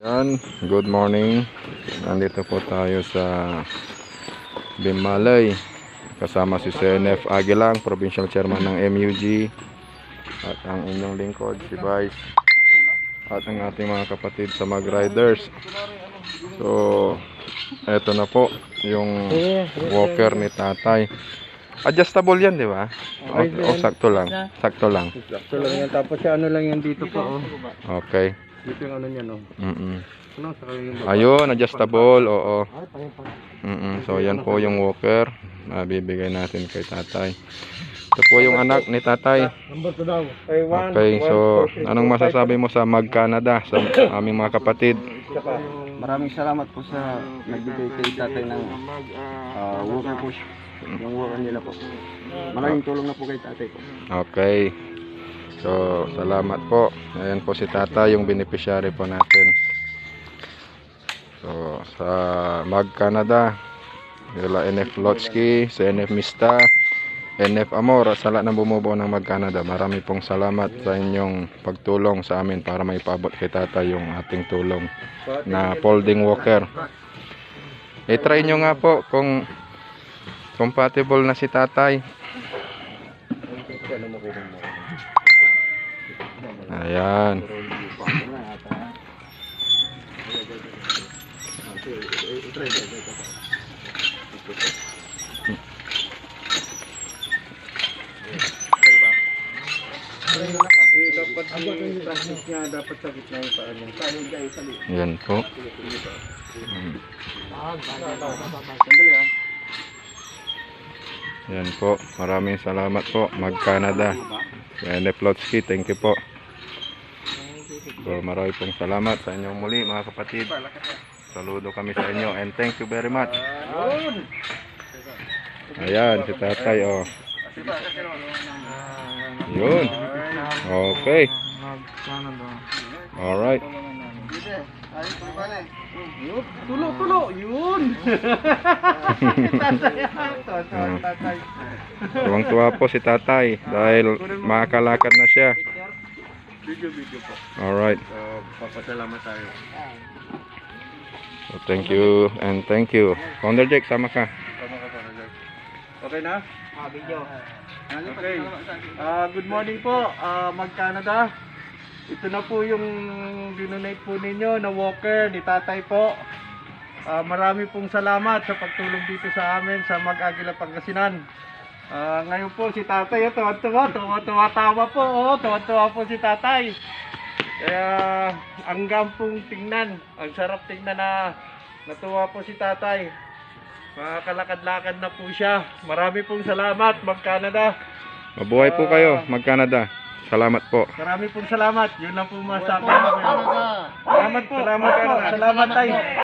Good morning. Nandito po tayo sa Bimalay. Kasama si CNF Aguilang, Provincial Chairman ng MUG. At ang inyong lingkod, si Vice. At ang ating mga kapatid sa Mag-Riders. So, eto na po yung walker ni tatay. Adjustable yan, di ba? O sakto lang. Sakto lang. Sakto lang yan. Tapos ano lang yan dito po. Okay. Dito yung ano niya, no? Ayun, adjustable, oo. So yan po yung walker na bibigay natin kay tatay. Ito po yung anak ni tatay. Okay, so anong masasabi mo sa Mag Canada, sa aming mga kapatid? Maraming salamat po sa nagbigay kay tatay ng walker po. Yung walker nila po. Maraming tulong na po kay tatay po. Okay. So, salamat po. Ayan po si tatay, yung beneficiary po natin. So, sa Mag Canada, sila NF Lotsky, sa NF Mista, NF Amor, sa lahat ng bumubuo ng Mag Canada. Marami pong salamat sa inyong pagtulong sa amin para maipaabot kay tatay yung ating tulong na folding walker. I-try nyo nga po kung compatible na si tatay. Ayan. Dapat sa gitna yung paan niya. Ayan po. Ayan po. Maraming salamat po. Mag Canada. NF Lotsky, thank you po. So, marami pong salamat sa inyong muli mga kapatid. Saludo kami sa inyo and thank you very much. Ayan, si tatay, oh. Yun. Okay. Alright. Tulo, yun. Tuwang-tuwa po si tatay dahil makakalakad na siya. Video po. Alright. Papasalamat tayo. So, thank you and thank you. Founder Jake, sama ka. Okay na? Video. Okay. Good morning po, Mag Canada. Ito na po yung dinonate po ninyo na walker ni tatay po. Marami pong salamat sa pagtulong dito sa amin sa Mag Aguila Pangasinan. Ngayon po si tatay, tuwa-tuwa po, tuwa-tuwa po si tatay. Kaya hanggang pong tingnan, ang sarap tingnan na natuwa po si tatay. Makakalakad-lakad na po siya. Marami pong salamat, Mag Canada. Mabuhay po kayo, Mag Canada. Salamat po. Marami pong salamat. Yun lang po masabi namin. Salamat po. Salamat tayo.